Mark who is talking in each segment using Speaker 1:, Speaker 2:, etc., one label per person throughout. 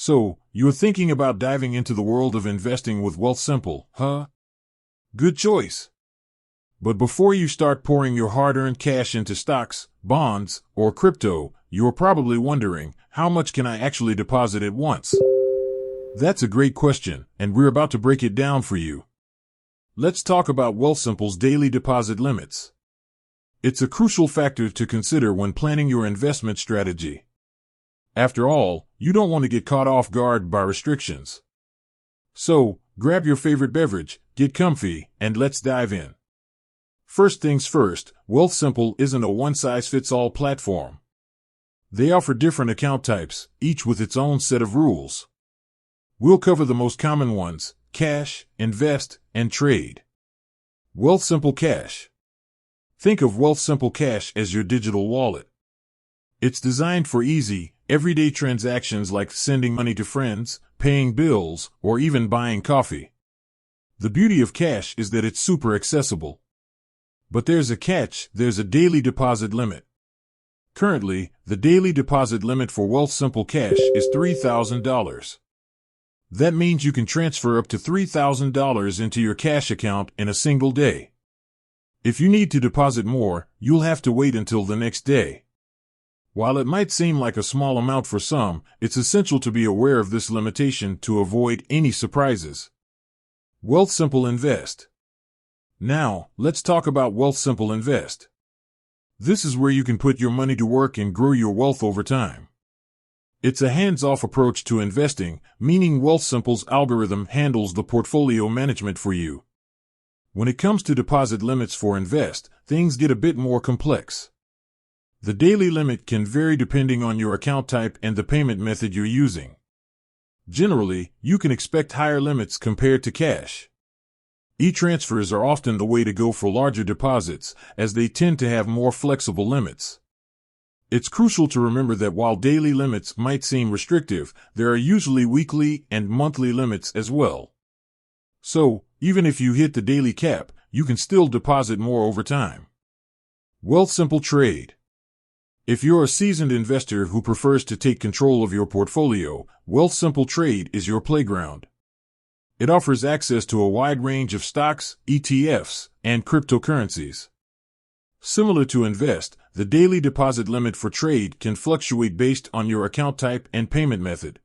Speaker 1: So, you're thinking about diving into the world of investing with Wealthsimple, huh? Good choice. But before you start pouring your hard-earned cash into stocks, bonds, or crypto, you're probably wondering, how much can I actually deposit at once? That's a great question, and we're about to break it down for you. Let's talk about Wealthsimple's daily deposit limits. It's a crucial factor to consider when planning your investment strategy. After all, you don't want to get caught off guard by restrictions. So, grab your favorite beverage, get comfy, and let's dive in. First things first, Wealthsimple isn't a one-size-fits-all platform. They offer different account types, each with its own set of rules. We'll cover the most common ones: cash, invest, and trade. Wealthsimple Cash. Think of Wealthsimple Cash as your digital wallet. It's designed for easy, everyday transactions like sending money to friends, paying bills, or even buying coffee. The beauty of cash is that it's super accessible. But there's a catch: there's a daily deposit limit. Currently, the daily deposit limit for Wealthsimple Cash is $3,000. That means you can transfer up to $3,000 into your cash account in a single day. If you need to deposit more, you'll have to wait until the next day. While it might seem like a small amount for some, it's essential to be aware of this limitation to avoid any surprises. Wealthsimple Invest. Now, let's talk about Wealthsimple Invest. This is where you can put your money to work and grow your wealth over time. It's a hands-off approach to investing, meaning Wealthsimple's algorithm handles the portfolio management for you. When it comes to deposit limits for Invest, things get a bit more complex. The daily limit can vary depending on your account type and the payment method you're using. Generally, you can expect higher limits compared to cash. E-transfers are often the way to go for larger deposits, as they tend to have more flexible limits. It's crucial to remember that while daily limits might seem restrictive, there are usually weekly and monthly limits as well. So, even if you hit the daily cap, you can still deposit more over time. Wealthsimple Trade. If you're a seasoned investor who prefers to take control of your portfolio, Wealthsimple Trade is your playground. It offers access to a wide range of stocks, ETFs, and cryptocurrencies. Similar to Invest, the daily deposit limit for Trade can fluctuate based on your account type and payment method.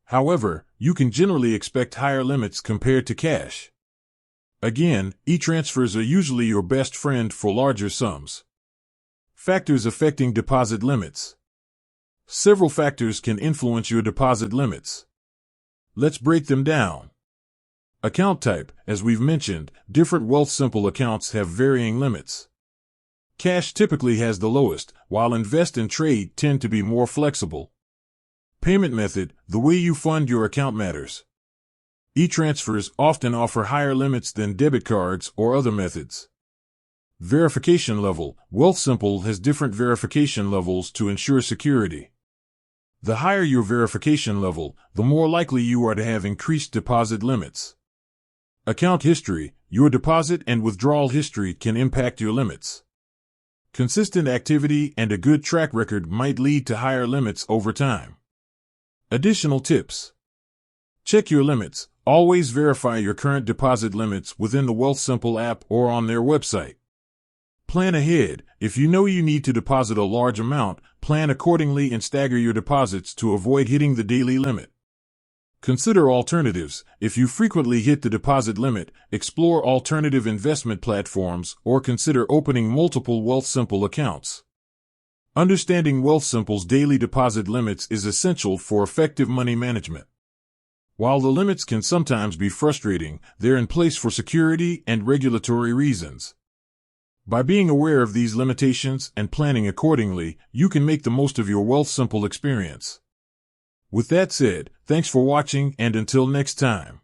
Speaker 1: However, you can generally expect higher limits compared to cash. Again, e-transfers are usually your best friend for larger sums. Factors affecting deposit limits. Several factors can influence your deposit limits. Let's break them down. Account type. As we've mentioned, different Wealthsimple accounts have varying limits. Cash typically has the lowest, while Invest and Trade tend to be more flexible. Payment method. The way you fund your account matters. E-transfers often offer higher limits than debit cards or other methods. Verification level. Wealthsimple has different verification levels to ensure security. The higher your verification level, the more likely you are to have increased deposit limits. Account history. Your deposit and withdrawal history can impact your limits. Consistent activity and a good track record might lead to higher limits over time. Additional tips. Check your limits. Always verify your current deposit limits within the Wealthsimple app or on their website. Plan ahead. If you know you need to deposit a large amount, plan accordingly and stagger your deposits to avoid hitting the daily limit. Consider alternatives. If you frequently hit the deposit limit, explore alternative investment platforms or consider opening multiple Wealthsimple accounts. Understanding Wealthsimple's daily deposit limits is essential for effective money management. While the limits can sometimes be frustrating, they're in place for security and regulatory reasons. By being aware of these limitations and planning accordingly, you can make the most of your Wealthsimple experience. With that said, thanks for watching, and until next time.